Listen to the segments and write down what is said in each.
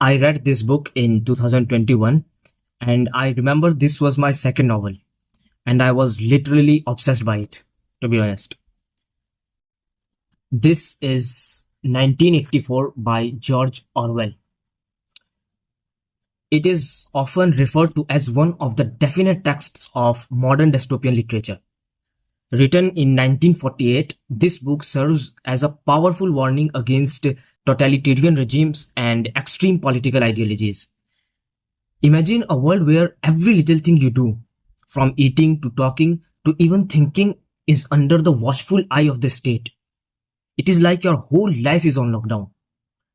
I read this book in 2021, and I remember this was my second novel, and I was literally obsessed by it, to be honest. This is 1984 by George Orwell. It is often referred to as one of the definite texts of modern dystopian literature. Written in 1948, this book serves as a powerful warning against totalitarian regimes and extreme political ideologies. Imagine a world where every little thing you do, from eating to talking to even thinking, is under the watchful eye of the state. It is like your whole life is on lockdown,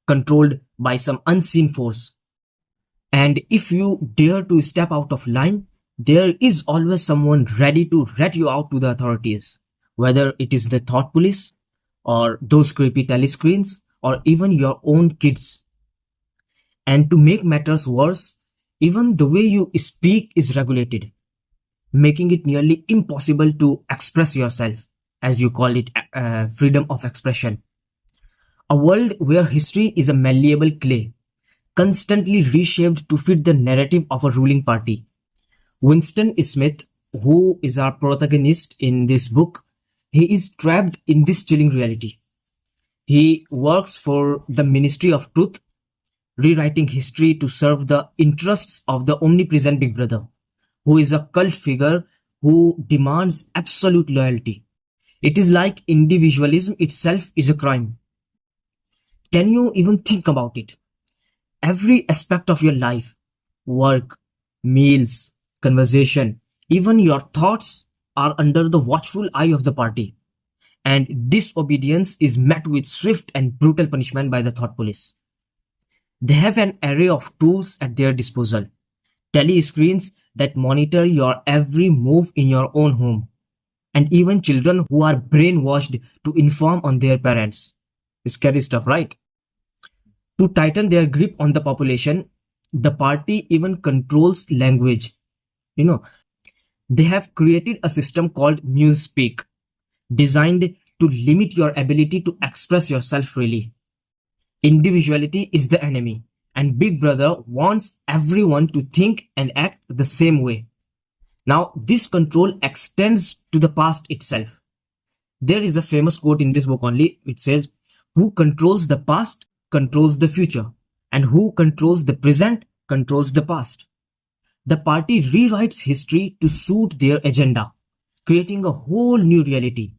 controlled by some unseen force. And if you dare to step out of line, there is always someone ready to rat you out to the authorities, whether it is the thought police, or those creepy telescreens, or even your own kids. And to make matters worse, even the way you speak is regulated, making it nearly impossible to express yourself, as you call it, freedom of expression. A world where history is a malleable clay, constantly reshaped to fit the narrative of a ruling party. Winston Smith, who is our protagonist in this book, he is trapped in this chilling reality. He works for the Ministry of Truth, rewriting history to serve the interests of the omnipresent Big Brother, who is a cult figure who demands absolute loyalty. It is like individualism itself is a crime. Can you even think about it? Every aspect of your life, work, meals, conversation, even your thoughts are under the watchful eye of the party. And disobedience is met with swift and brutal punishment by the thought police. They have an array of tools at their disposal. Telescreens that monitor your every move in your own home. And even children who are brainwashed to inform on their parents. Scary stuff, right? To tighten their grip on the population, the party even controls language. They have created a system called newspeak, designed to limit your ability to express yourself freely. Individuality is the enemy, and Big Brother wants everyone to think and act the same way. Now, this control extends to the past itself. There is a famous quote in this book only. It says, "Who controls the past controls the future, and who controls the present controls the past." The party rewrites history to suit their agenda, creating a whole new reality.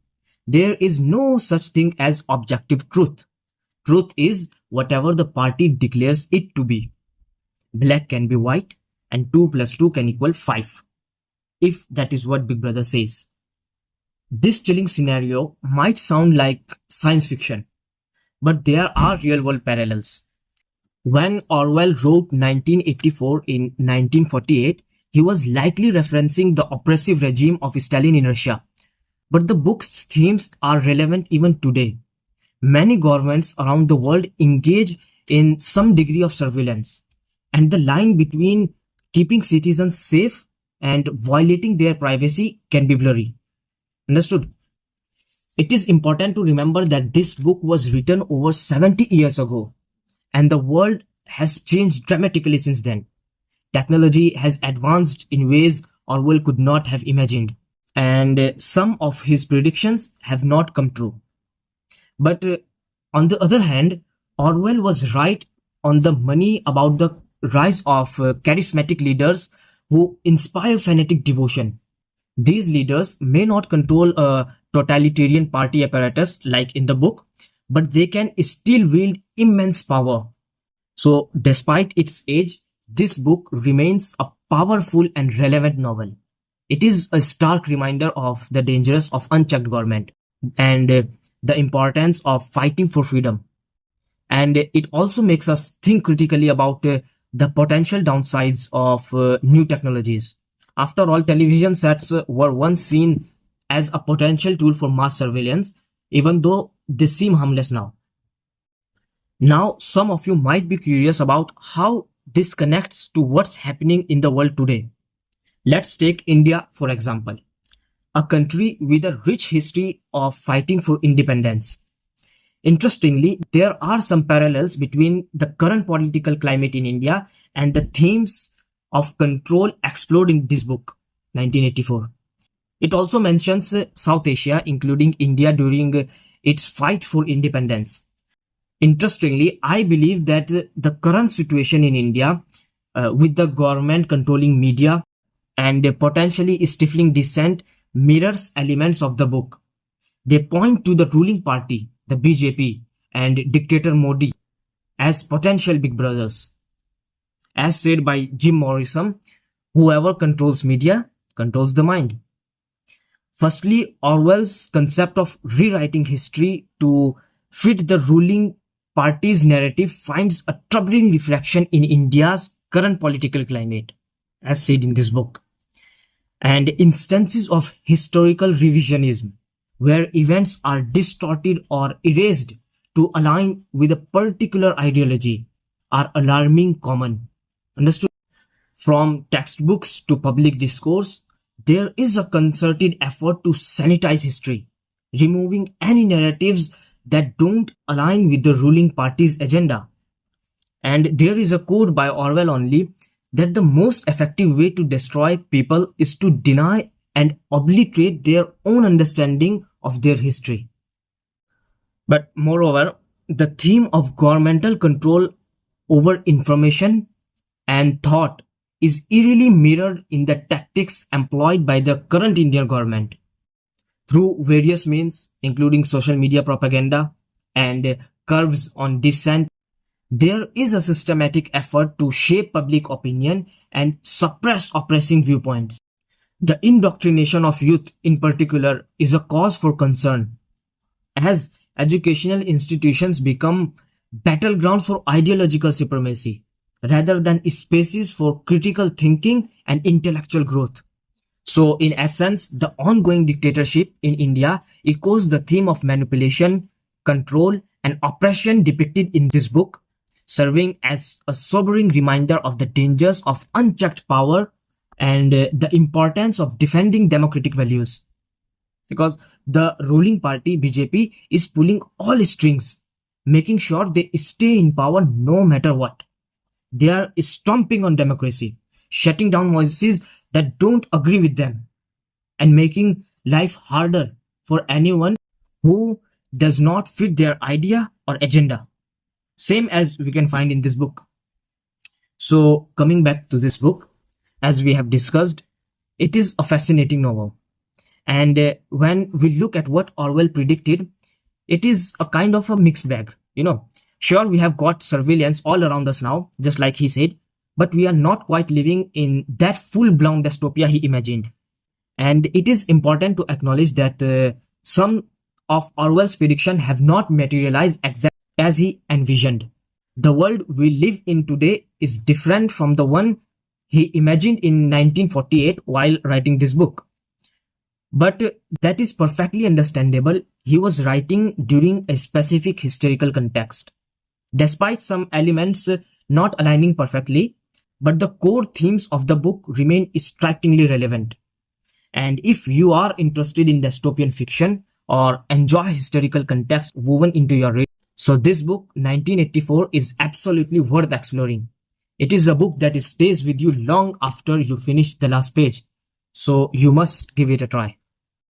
There is no such thing as objective truth. Truth is whatever the party declares it to be. Black can be white, and 2 plus 2 can equal 5, if that is what Big Brother says. This chilling scenario might sound like science fiction, but there are real-world parallels. When Orwell wrote 1984 in 1948, he was likely referencing the oppressive regime of Stalin in Russia. But the book's themes are relevant even today. Many governments around the world engage in some degree of surveillance, and the line between keeping citizens safe and violating their privacy can be blurry. Understood? It is important to remember that this book was written over 70 years ago, and the world has changed dramatically since then. Technology has advanced in ways Orwell could not have imagined, and some of his predictions have not come true. But on the other hand, Orwell was right on the money about the rise of charismatic leaders who inspire fanatic devotion. These leaders may not control a totalitarian party apparatus like in the book, but they can still wield immense power. So, despite its age, this book remains a powerful and relevant novel. It is a stark reminder of the dangers of unchecked government and the importance of fighting for freedom. And it also makes us think critically about the potential downsides of new technologies. After all, television sets were once seen as a potential tool for mass surveillance, even though they seem harmless now. Now, some of you might be curious about how this connects to what's happening in the world today. Let's take India, for example, a country with a rich history of fighting for independence. Interestingly, there are some parallels between the current political climate in India and the themes of control explored in this book, 1984. It also mentions South Asia, including India, during its fight for independence. Interestingly, I believe that the current situation in India, with the government controlling media and potentially stifling dissent, mirrors elements of the book. They point to the ruling party, the BJP, and dictator Modi as potential big brothers. As said by Jim Morrison, whoever controls media controls the mind. Firstly, Orwell's concept of rewriting history to fit the ruling party's narrative finds a troubling reflection in India's current political climate, as said in this book. And instances of historical revisionism, where events are distorted or erased to align with a particular ideology, are alarming common. Understood? From textbooks to public discourse, there is a concerted effort to sanitize history, removing any narratives that don't align with the ruling party's agenda. And there is a quote by Orwell only that the most effective way to destroy people is to deny and obliterate their own understanding of their history. But moreover, the theme of governmental control over information and thought is eerily mirrored in the tactics employed by the current Indian government. Through various means, including social media propaganda and curbs on dissent, there is a systematic effort to shape public opinion and suppress oppressing viewpoints. The indoctrination of youth in particular is a cause for concern, as educational institutions become battlegrounds for ideological supremacy, rather than spaces for critical thinking and intellectual growth. So, in essence, the ongoing dictatorship in India echoes the theme of manipulation, control, and oppression depicted in this book, serving as a sobering reminder of the dangers of unchecked power and the importance of defending democratic values. Because the ruling party, BJP, is pulling all strings, making sure they stay in power no matter what. They are stomping on democracy, shutting down voices that don't agree with them, and making life harder for anyone who does not fit their idea or agenda. Same as we can find in this book. So, coming back to this book, as we have discussed, it is a fascinating novel. And when we look at what Orwell predicted, it is a kind of a mixed bag. Sure, we have got surveillance all around us now, just like he said, but we are not quite living in that full-blown dystopia he imagined. And it is important to acknowledge that some of Orwell's predictions have not materialized exactly as he envisioned. The world we live in today is different from the one he imagined in 1948 while writing this book. But that is perfectly understandable. He was writing during a specific historical context. Despite some elements not aligning perfectly, but the core themes of the book remain strikingly relevant. And if you are interested in dystopian fiction or enjoy historical context woven into your reading, so this book, 1984, is absolutely worth exploring. It is a book that stays with you long after you finish the last page. So you must give it a try.